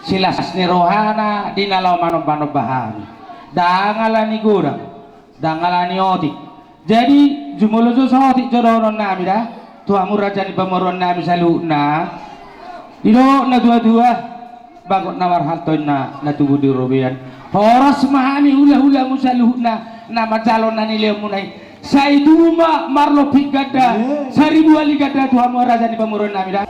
silas ni rohana dinalaw manom bahami dangalani gurang dangalani otik jadi jumulujo sa otik jodonon nami dah tuamu raja ni pamoron nami saluna dilo na dua-dua bagot nawar halton na tubuh di robian horas mahami hula-hula musaluhna nama calon nani leo munai saiduma marlo pigada seribu ali gada tuamu raja ni pamoron nami dah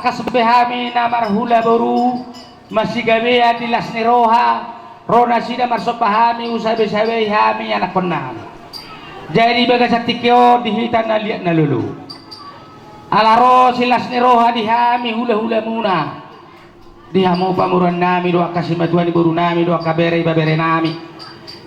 kasbehami namar hula baru masih gawe di lasni roha rona sida marsopahami usabe-sabe hami anak penam jadi baga tikio dihitan na liat na lulu alaro silasni roha dihami hula-hula muna dihamu pamuran nami doa kasih matuani baru nami doa kabere babere nami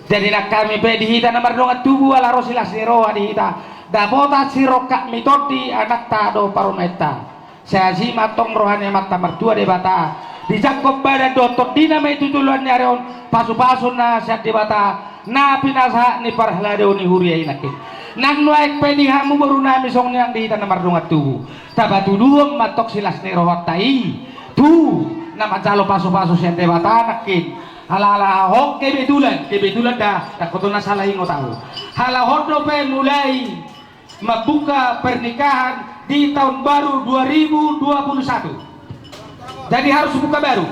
jadi nak kami pe dihitan namar dongat tubuh alaro silasni roha dihita dabota sirokak mitodi anak tado parometa saya si matong rohani mata mertua de bata dijangkop badan dotot dina me tutuluan nyareon pasu-pasu na siat de bata na pinasa ni parhlade ni huria inakin nang nuaik pedi hamu baru nami song yang di tanah mardungat tubuh tabatu duom matok silas ni rohot tai tu nama calo pasu-pasu siat de bata nakin halala hok kebetulan dah takutuna salah ingo tahu halahot do pe mulai membuka pernikahan di tahun baru 2021 jadi harus buka baru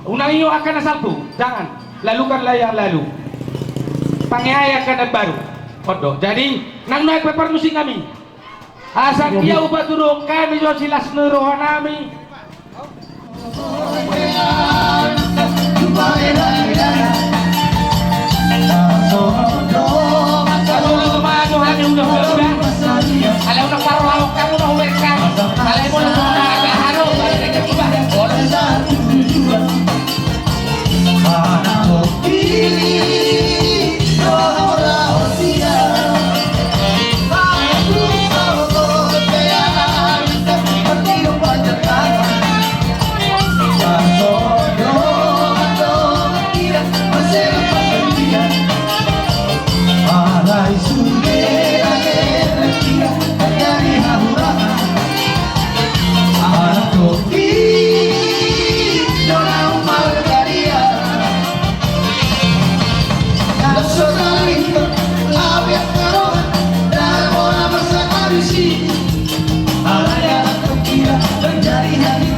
unang iyo akan satu jangan lalukanlah yang lalu pangyaya akan baru kodo jadi nang naik pepar musik kami asal dia ubah turun kami jo silas nerohan kami kalau nak paruh kamu nak wekan kalau mau nak agak haru balik ke tiba boleh mana kopi orang sia aku tahu keadaan seperti panjang kira masih panjang alai sundera kira dari hahura kopi dona margaria nacionalista abia carola dan orang bersama di sini alaya kira menjadi hari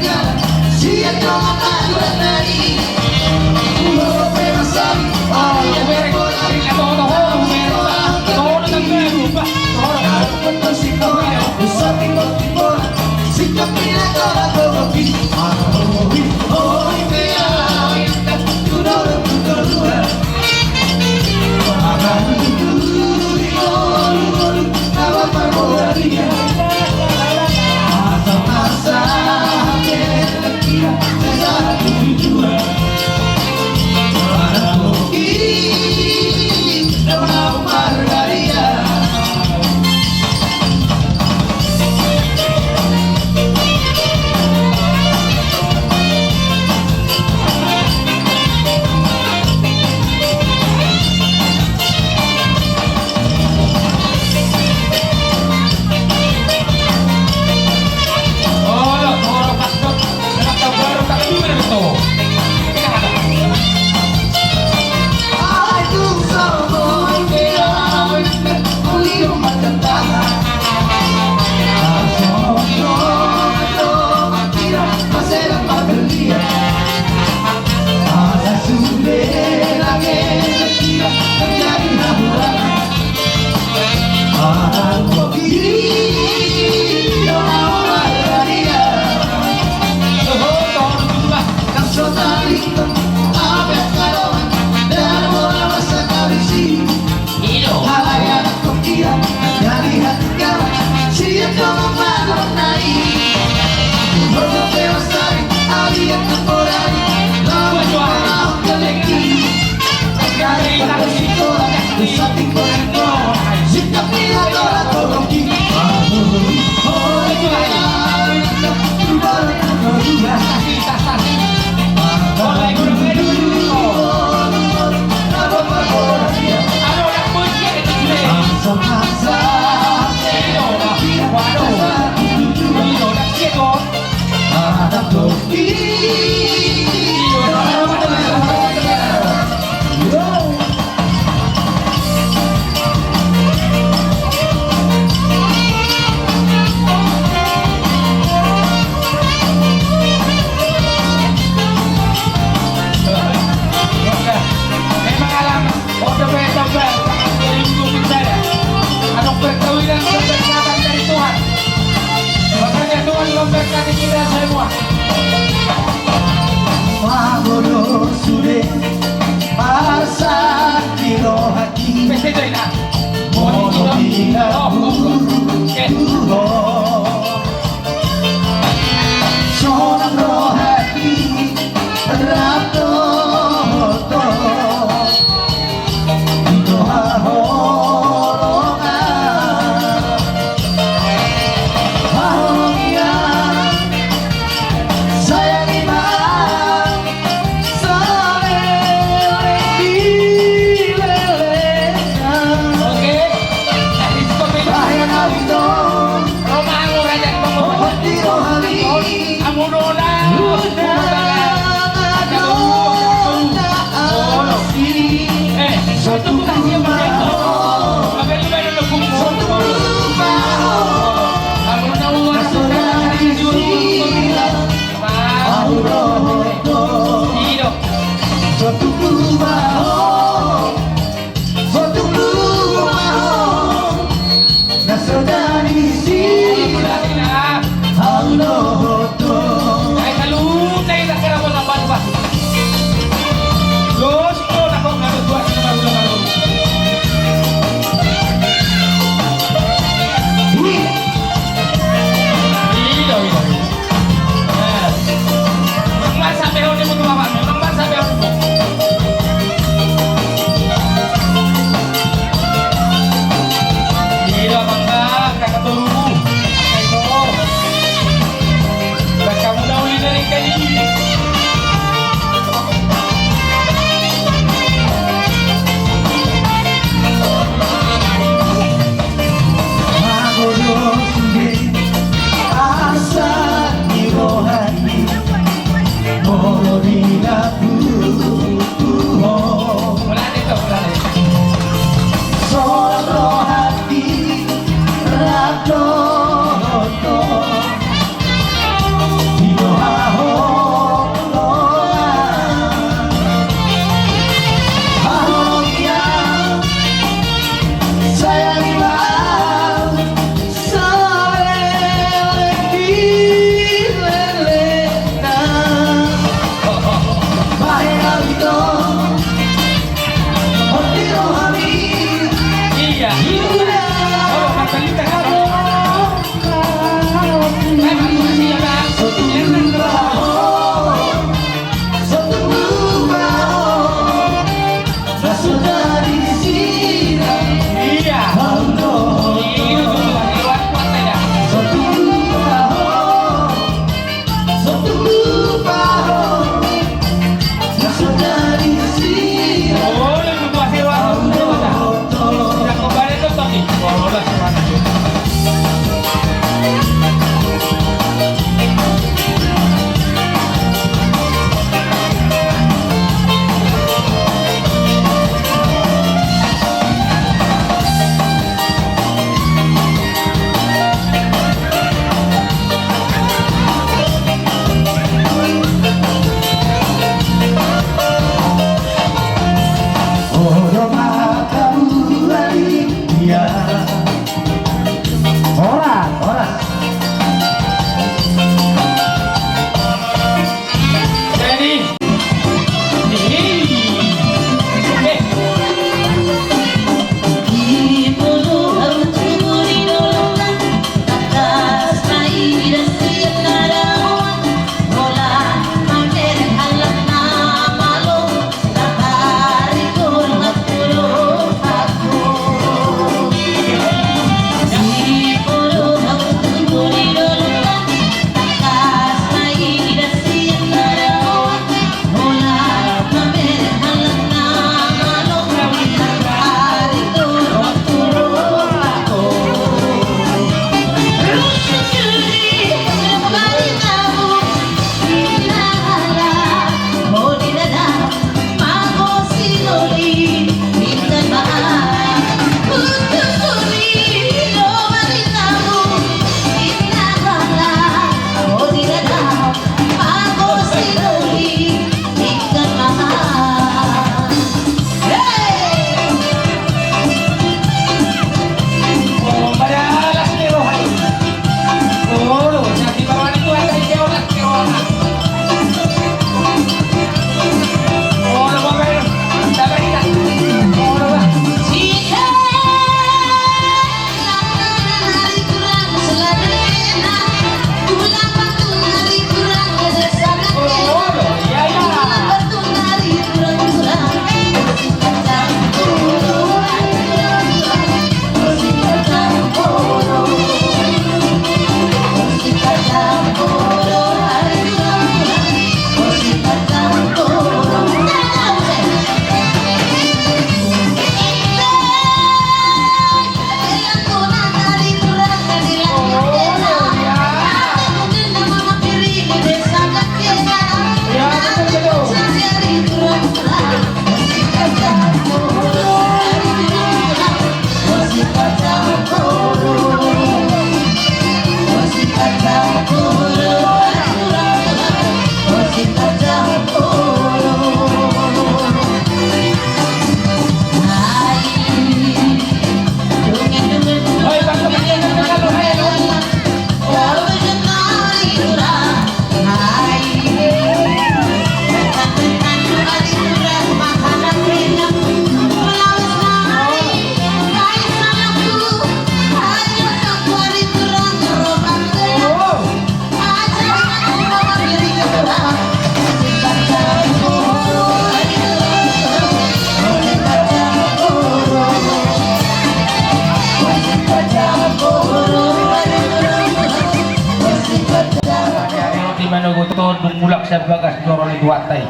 manogoton dumulak sa bagas doro ni duatay.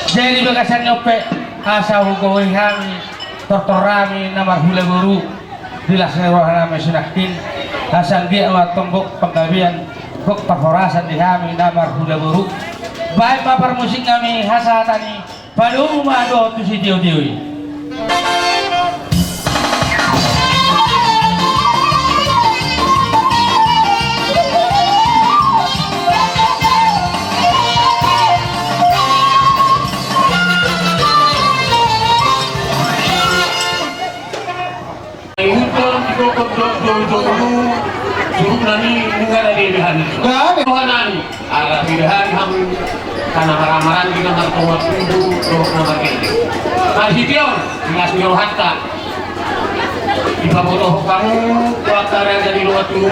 Jadi bagasan nyope asa hugawai kami tortorami na marhula guru dilasnya rohana mesinakin hasan dia wa tombok penggabian kok perforasan di kami na marhula guru baik papar musik kami hasatani padu mado tu si dio-dio. Suruh nani negara di hari Tuhanani ala pilihan ham karena maramaran kita martawa pintu roh nama kita masih tiang masih hatta di bawah kamu waktu raja di luar tuh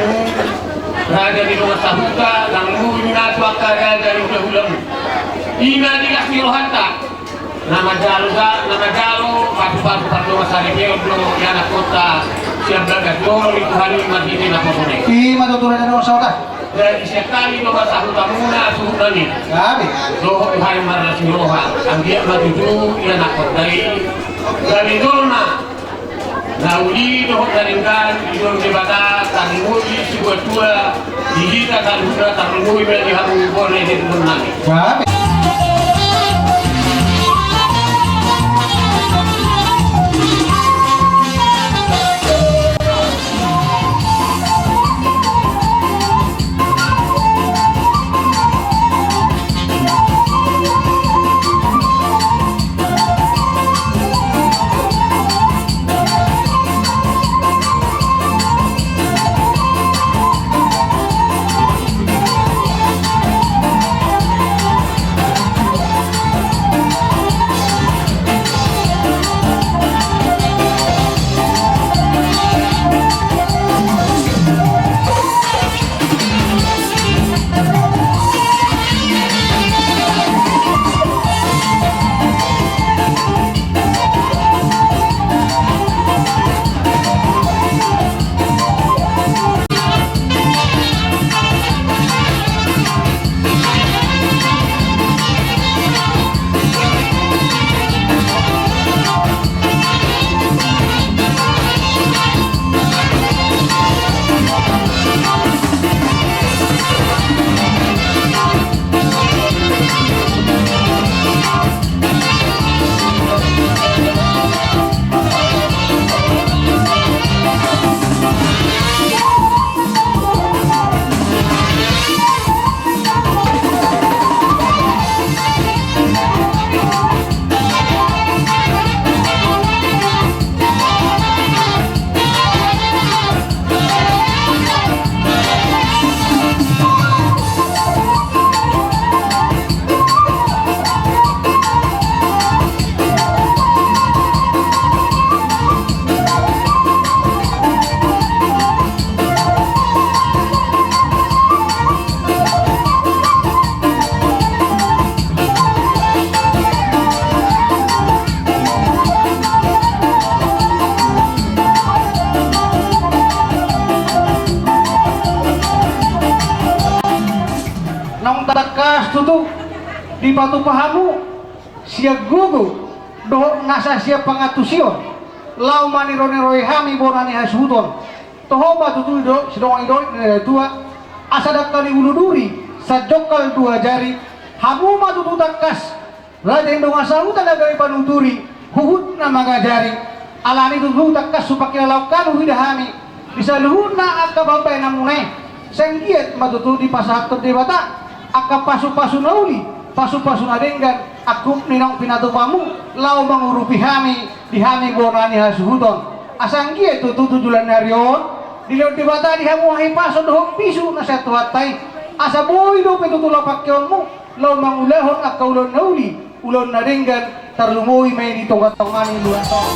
raja di luar sahuta dan mungkin waktu raja di ulang ina di kasih hatta nama jalo patu masari keodlo yana kota siap dagat dolo itu hari madini na posone Ima tuturan na sa dari sekali do masahu tamuna suhudani Gabi. do hari marla siroha ang dia matuju ya na kotai dari dolna na uli do taringan idol de bata tanmui sibuatua digita tanura tanmui beli hamu bone de nani Gabi. tutu di batu pahamu siag gugu do nasa siap pangatusion lau manirone roy hami bonani hasuton toho batu tu do sidong idoi tua asadak kali ulu duri sajokal dua jari hamu matu tu takas raja indo masahu tanaga panuturi huhut na magajari alani tu takas supakila laukan hami bisa luhuna akabambay namunay senggiat matutu di pasakot di bata aka pasu-pasu nauli pasu-pasu nadenggan aku ninong pinatupamu lau mengurupi hami di hami bonani hasuhuton asanggi itu tujulan narion dilihat di bata di hamu hai paso dohok pisu na satu hatai asa boy do petutula pakionmu lau mangulahon aka ulon nauli ulon nadenggan tarlumoy may ditongkat-tongani luan tong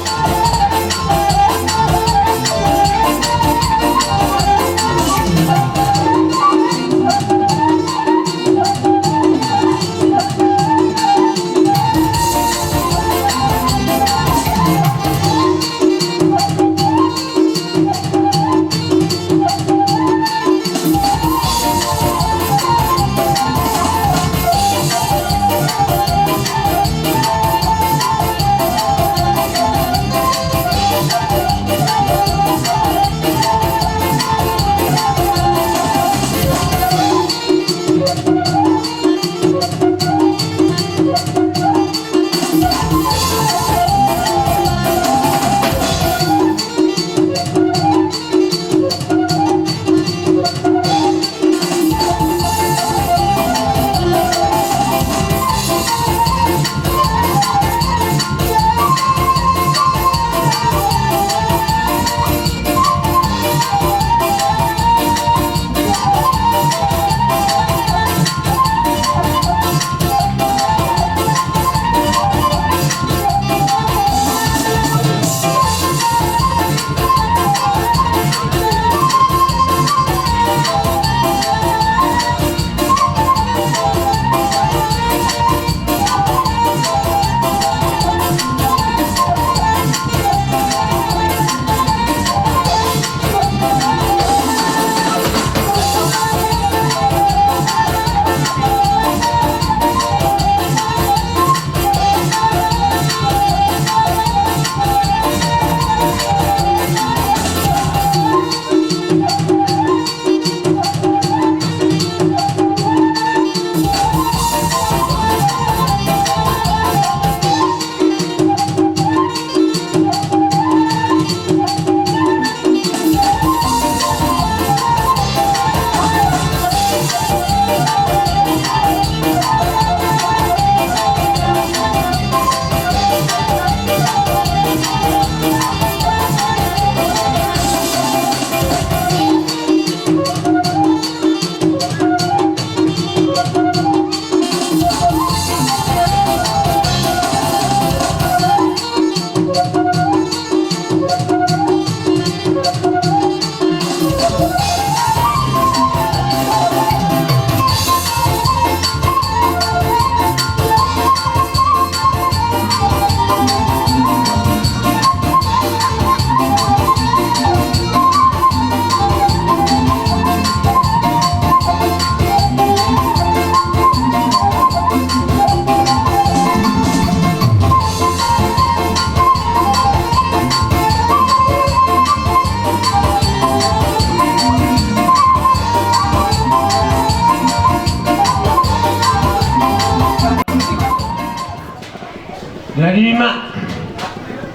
Lima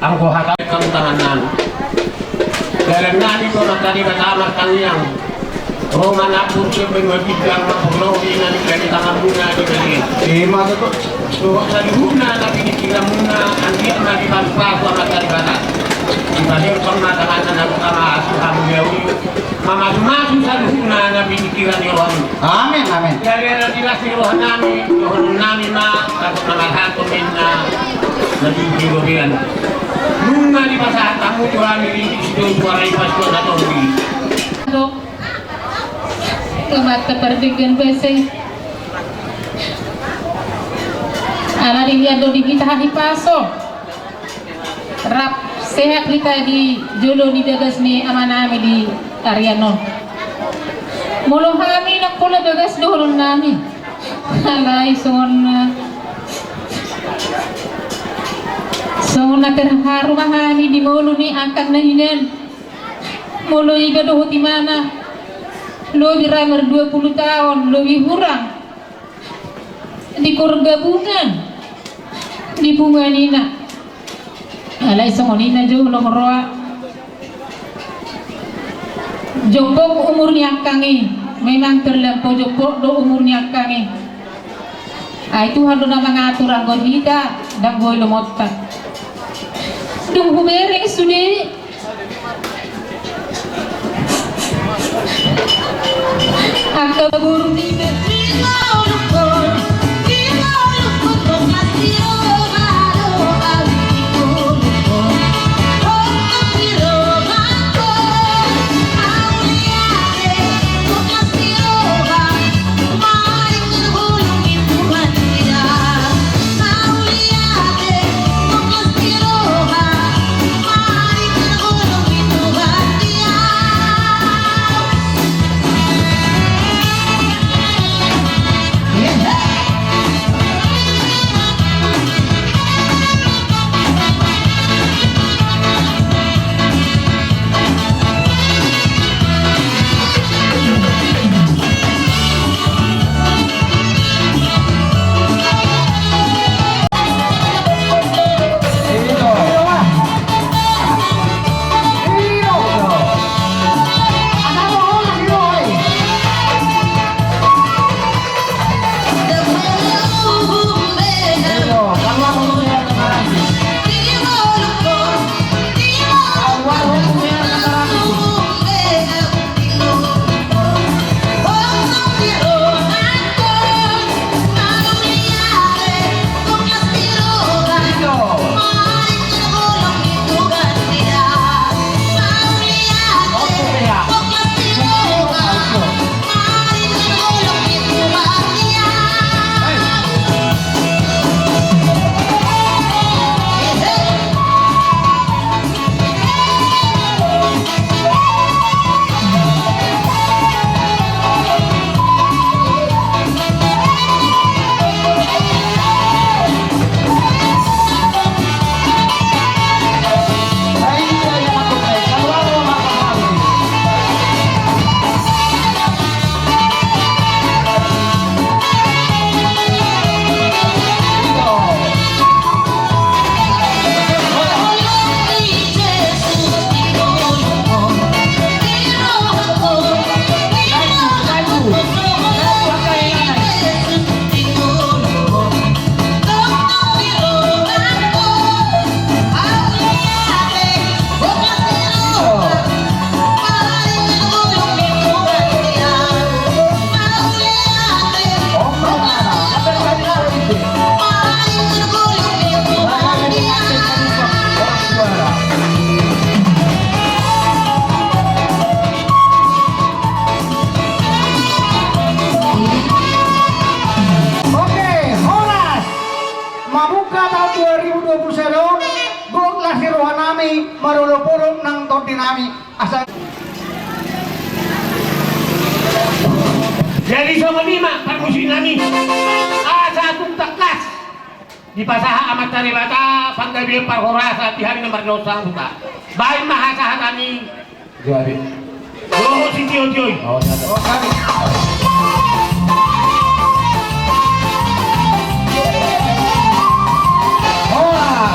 ang kuharap kang tahanan. Dalam nani ko tadi bersama kalian. Roman aku siapa yang berbicara mengobrol ini dari tangan bunga di beli. Mana tuh? So dari bunga tapi dikira bunga nanti akan dibantu sama dari barat. Dibanding sama tangan aku sama asuhan beliau. Mama masuk dari bunga tapi dikira di ruang. Amin, amin. Dari ada jelas di ruang nami ma aku nama hatu minna. Nabi Jirobian. Bunga di pasar tamu Tuhan ini situ suara ipas Tuhan atau di. Kemat keperdikan bese ala dia do di kita hari paso rap sehat kita di jolo di dagas ni amanami di Ariano mulu kami nak pula dagas dohon nami alai son terharu mahani di mulu ni angkat na hinen mulu iga doh di mana lebih ramar 20 tahun lebih kurang di gabungan di bunga nina alai songonina jo nomoroa jokok umurnya kangi memang terlampau jokok do umurnya kangi itu harus nama ngatur anggot kita dan boy lomotak dung humereng sudi Angka burung di marulupulong ng tordinami asal. Jadi sama lima permusim nami satu taklas di pasaha amat taribata panggabi parhorasa di hari nomor dosang buka baik mahasah kami Jadi. oh si tio Oh kami. Hola.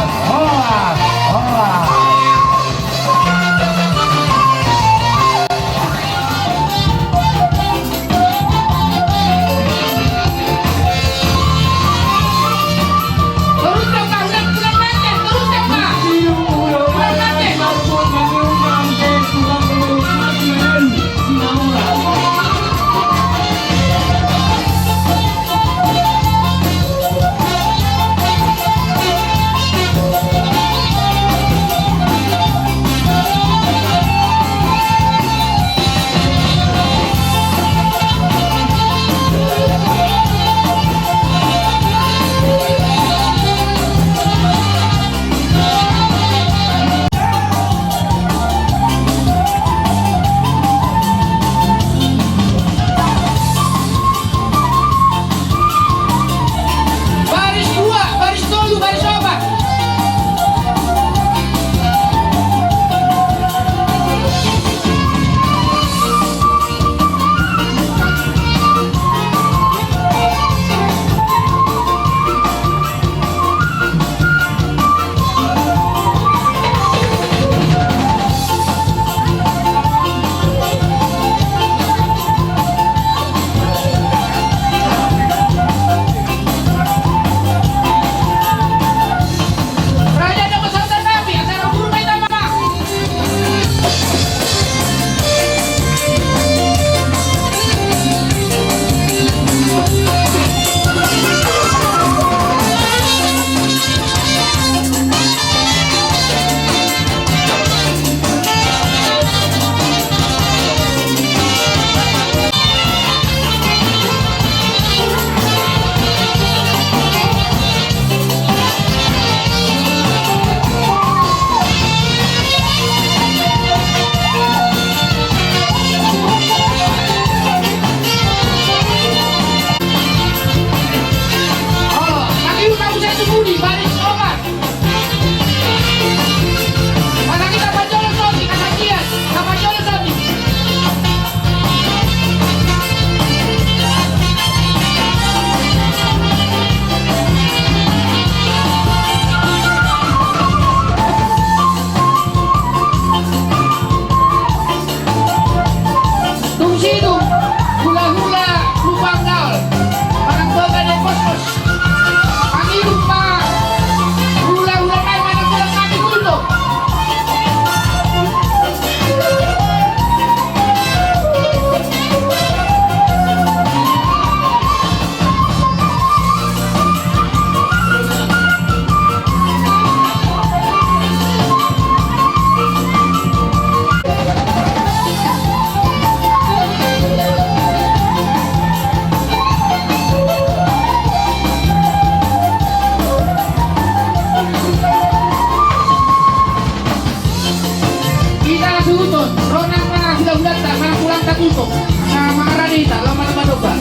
Sama Radita, lama-lama domba.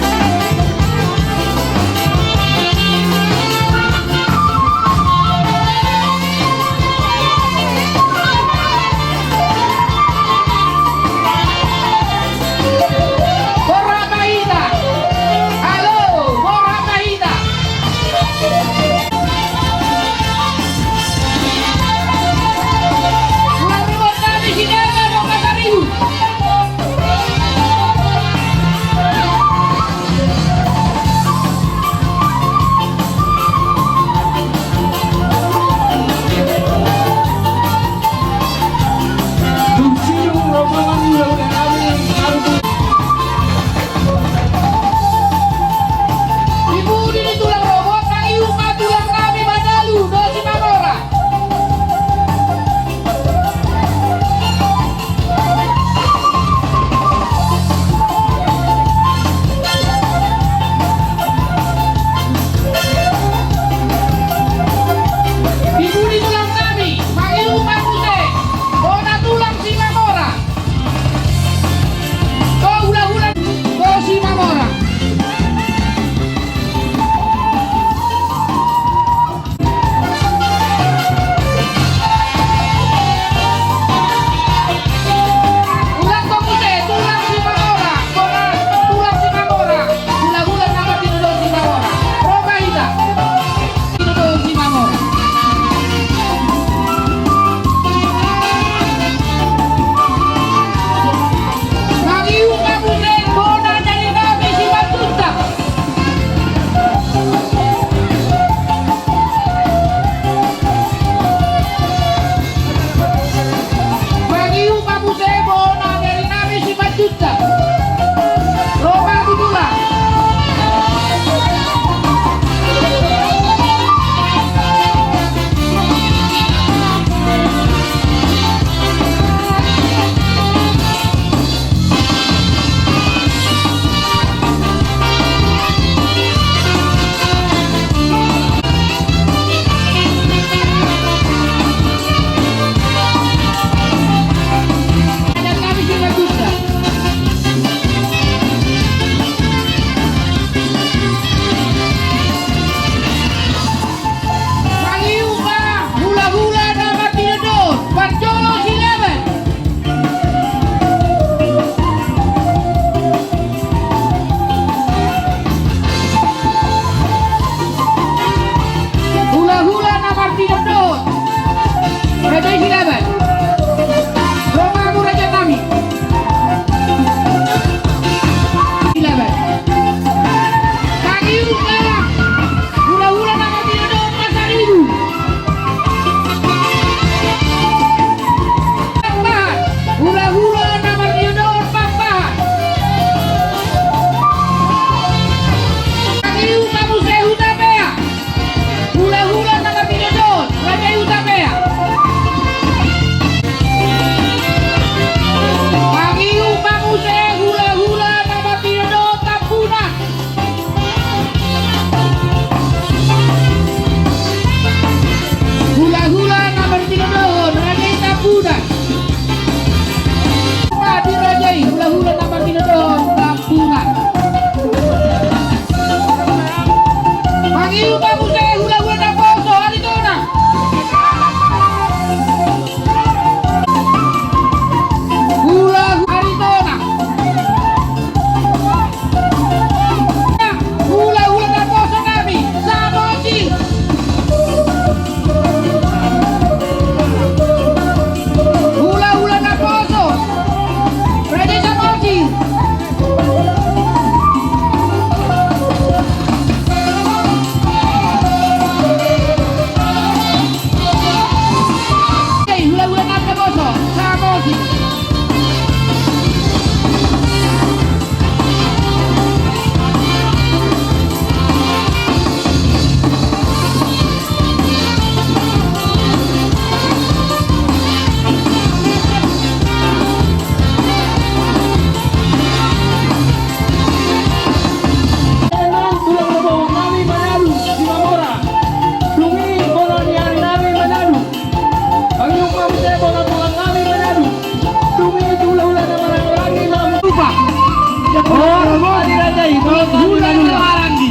Boracahita. Halo, Boracahita. Lalu tadi kita mau kata ribu. rebut dirajai. Tulang Ranggi.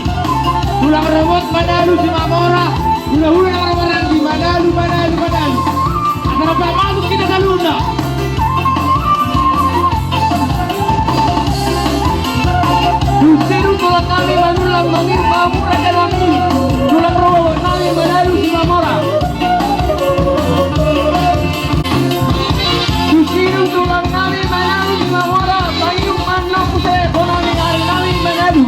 Tulang rebut Manalu si Mamora. Hula-hula ng Ranggi. Manalu. Akan apa masuk kita sa luna. Gustiru tulang kami manulang mangir Mamora Ranggi. Tulang rebut kami Manalu si Mamora. Gustiru tulang kami Manalu si Mamora. Payung manlang puse konami hari kami Manalu.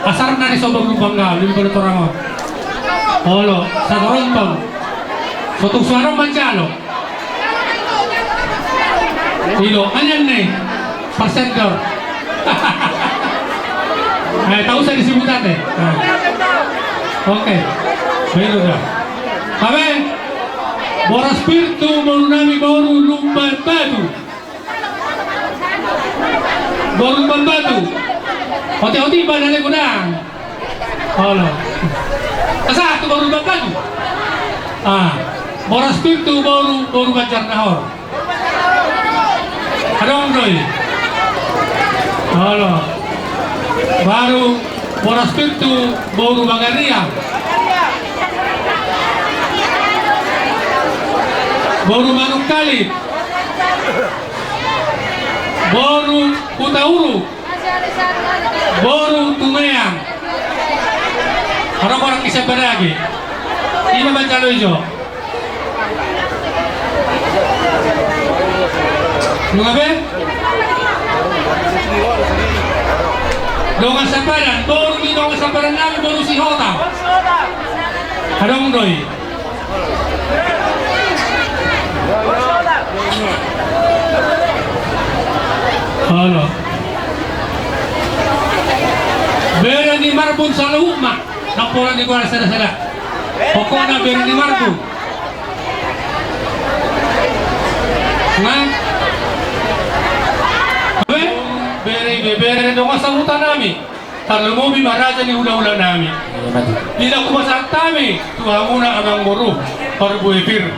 Asar na ni sobang lubang nga, limba na torang mo. Olo, sa Toronto. So, itong suarang mansyalo. Ilo, kanyan na eh. Pasendor. Ay, tahu sa disebut dati. Oke. Bayo na. Kami, Boras Spiritu, Morunami Bauru, Lumban Batu. Bauru Lumban Batu. Oti-oti ba na ko na? Olo. Asa ito Bauru Lumban Batu? Boras Spiritu, Bauru Banjar Nahor. Anong doy? Olo. Baru Boras Spiritu, Bauru Bagaria. Bauru Manuk Kali. Bauru Kutauru. Bauru Tumayang. Orang-orang kisah beragi. Ini baca lojo. Mengabe? Dongan Samparan, baru di Dongan Samparan namin, baru si Hota. Anong doy? Halo. Bera ni Marbun sa luma. Nakulang ni Kuala sada-sada. Pokok na bera ni Marbun. Nga? Bere dong sa hutan namin. Tarlumobi maraja ni hula-hula namin. Tidak kumasak kami. Tuhan muna amang guru. Parbuipir.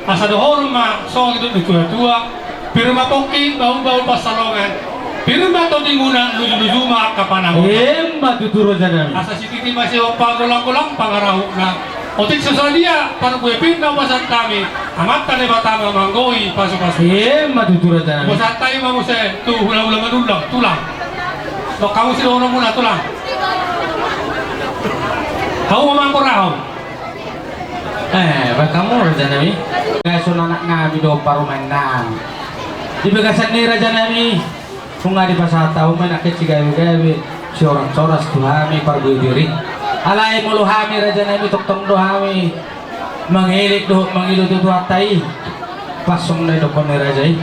Asa dohor ma so itu tua-tua. Pirma pongking bau-bau pasalongan. Pirma to di muna luju-luju ma kapanahon. Matuturo dyan namin. Asa si Titi masih pagulang-gulang pangarahuk na. Otik susadia parbuipir na wasan kami. Amat tane batama manggoi pasu-pasu. Matuturo dyan namin. Wasan tayo mamuse. Tu hula-hula manulang. Tulang. So, kamu sila unang muna, tulang. Kamu mamang kurahon. Ba't kamu raja nami? Kaso na anak namin do parumanan. Di bagasan ni raja nami. Kung nga di pa sa tao may nakit si gawi-gawi. Si orang-soras tuhami parbuibiri. Alay mo luhami raja nami, tuktong duhami. Manghilik do, mangilo do duhatay. Pasong na do ko ni raja eh.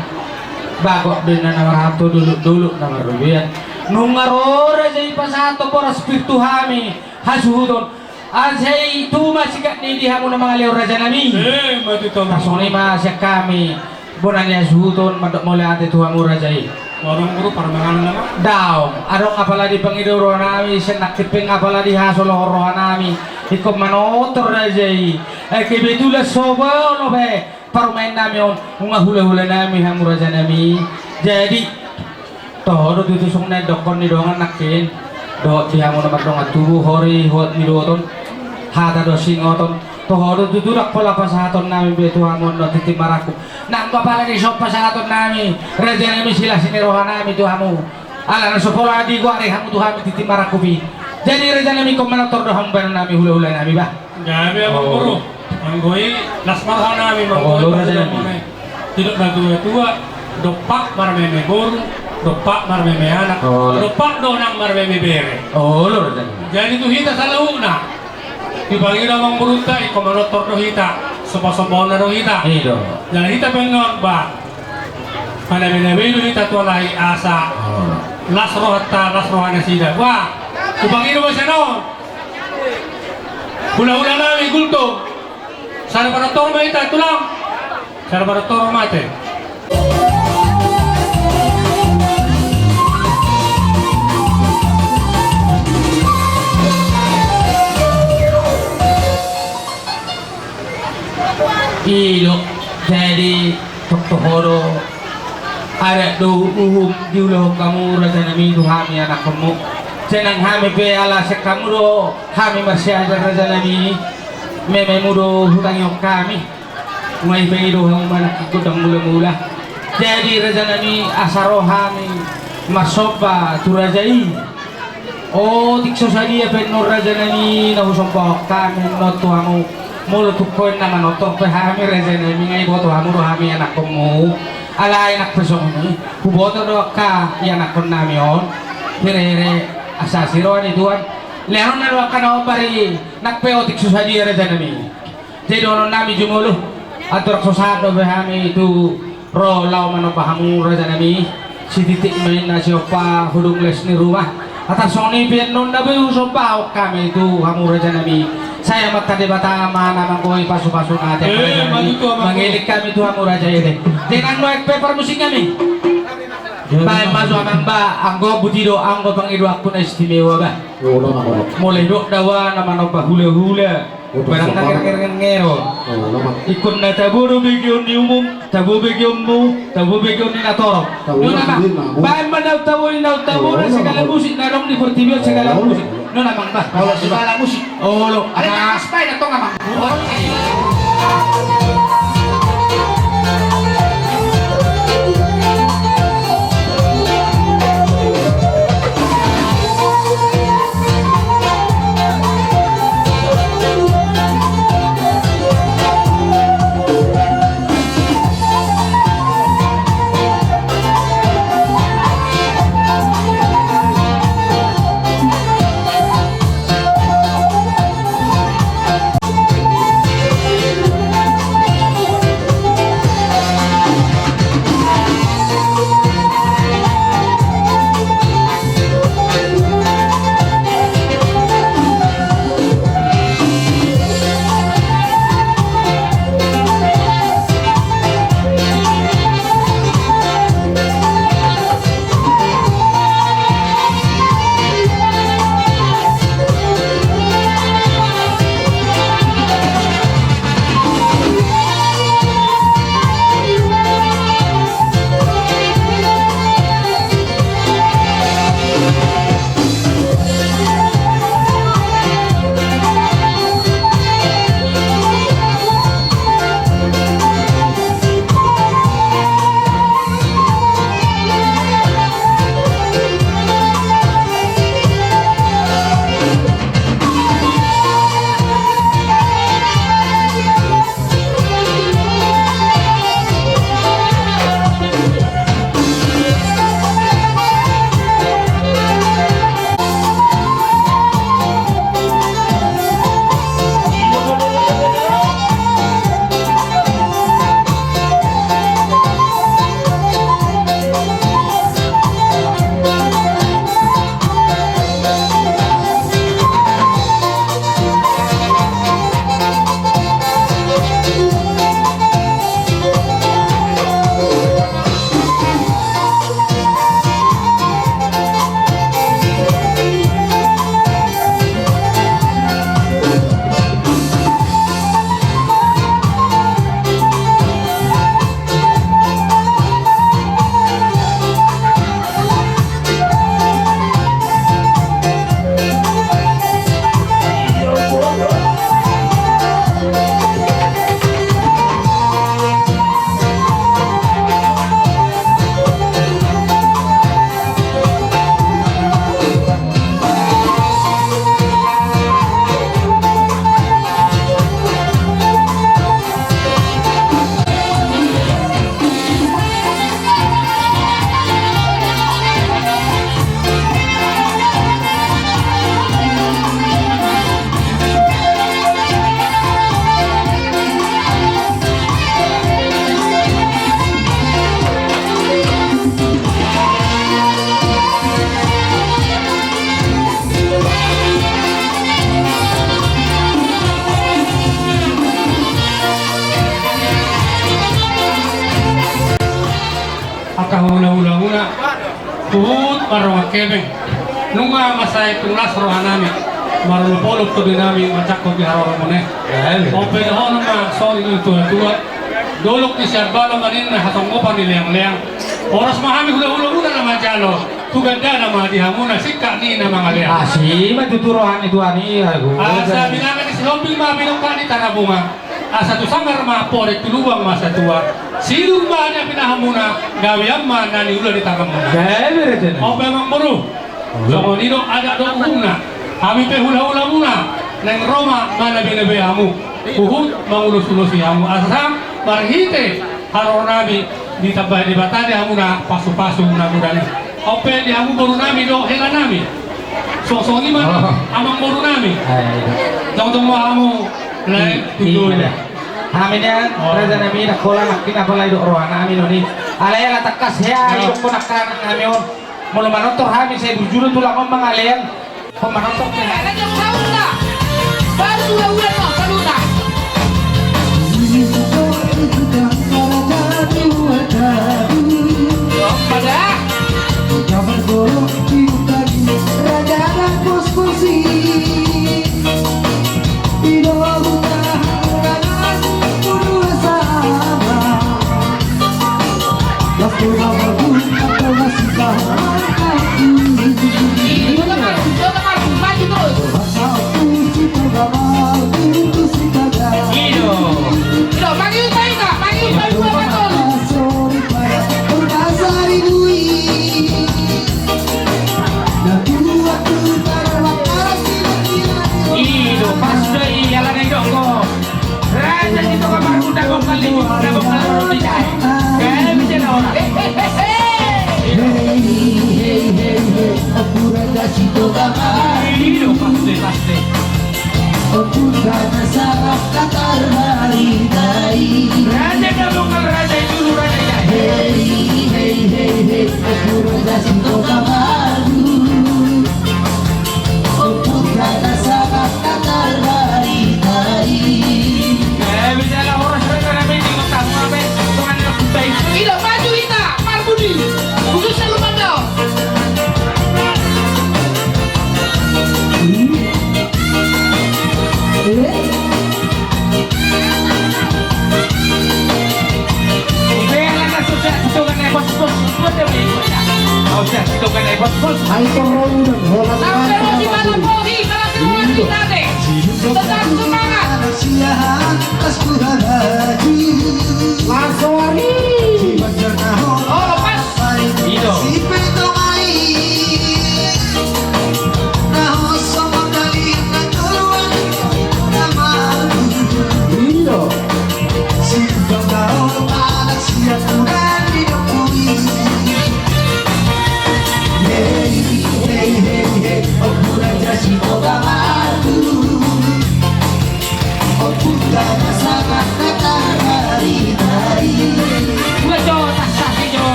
Bago din na namarato dulu-dulu na marubian. Nung arora jay pasato Boras Spiritu hami hasudon asay tumasikat ni diha mo na mga leo raja nami Matutong. tasoni masya kami bonanya hasudon madok mo ate tuha mo raja Orang guru para mangan naman. daw arong apala di pangidoro nami siya nakiping apala di hasol horohan nami ikaw manotor raja kibetula soba no be parumain nami on mga hula-hula nami hamu raja nami jadi toh do ditusong na dokon ni dongan nakin do diha mo naman dong atubu hori hot ni doton hata do singoton toh do dudurak pala pasahaton namin beto hamon no titimaraku nang pala ni sop pasahaton namin raja nami sila sinirohan namin tuh hamu ala na sopola di gua re hamu tuh hamu titimaraku bi jadi raja nami komanator do hamban nami hula-hula nami ba Gabi ang guru. Ang goy lasmarhan namin Lura raja nami tidak tua dopak marmeme guru dopak marmeme anak dopak donang marmeme bere. lura raja nami Jadi tu hita sa launa. Dibagi namang berunta ikomonotor do hita. Sopo-sopo na do hita. do Jadi hita pengon ba. Pada bina-bina hita tualai asa. Lasro hatta lasro hana sida. Wah, dibagi naman siya noon. Hula-hula namin gulto. Sana para torma hita, tulang. Sana para torma mate. ilo jadi toktohoro ada do diulo kamu raja nami do hami anak kamu senang hami pe ala se kamu do hami masya raja nami meme mudo hutang yok kami mai pe do hamu mana ikut mula-mula jadi raja nami asaro hami masoba turajai oh tikso sadia pe nur raja nami na husompo kami no tuamu mulu tukon naman otok pe hami raja nami ngai boto hamu do hami anak kamu ala anak pesong ni huboto do ka ya anak kon nami on Here asasiro ni tuan. Leron na luwa ka na pari nagpeotik susadi ara nami. Jadi ono nami jumuluh atur sosado behami itu ro lau mano pahamu raja nami. Si titik main na siopa hudung les ni rumah. Atas soni pian non na beu sopa kami itu hamu raja nami. Saya mata di Batama nama koi pasu-pasu nate mengilik kami tuh hamu raja ini. Dengan white paper musik kami. Baik masuk amang anggo butido anggo pangido aku na istimewa ba. Mulai dok dawa nama nopa hula-hula. Barang nakir-kir ngero. Ikut na taburo begion di umum, tabu begion mu, tabu begion ni natorong. Yun naman. Baik manaw taburo segala musik narong di Portibio segala musik. Yun naman ba? Kalau segala musik. Oh lo. Ada aspay na to nga mang. kahula-hula-hula tuhut marwa kebeng nunga masay tunglas rohanami marulupolop to dinami macakot di haroro mone open hono ma so inu tua dolok ni syarbala manin na hatongopan ni leang-leang oras mahami hula-hula-hula na majalo tuganda na mga dihamuna sikka ni na mga leang si matuturohan itu ani asa bilangan ni silomping mabilongka ni tanabunga asa tu sangar ma porek tuluwang masa tua silung ba niya pinahamuna gawiyang ma nani ulo di tangamuna o memang buru so nino ada do umna kami pe hula-hula muna neng Roma mana binabe hamu uhud mangulus-ulus hamu asa marhite haro nabi di tabay di batade hamuna pasu-pasu na mudani Ope di aku baru nami do hela nami. So gimana? Amang baru nami. Tong kamu lain tujuh. Hamilnya raja nami nak kola makin apa lagi do rohan nami noni. Alaya la takas ya hidup ko nakkan nami on. Mula manotor hamil saya bujur tulang ngomong alayan. Pemanotor ke. Ada yang tahu tak? Baru 2 bulan loh, tahu tak? Pada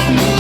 Thank you.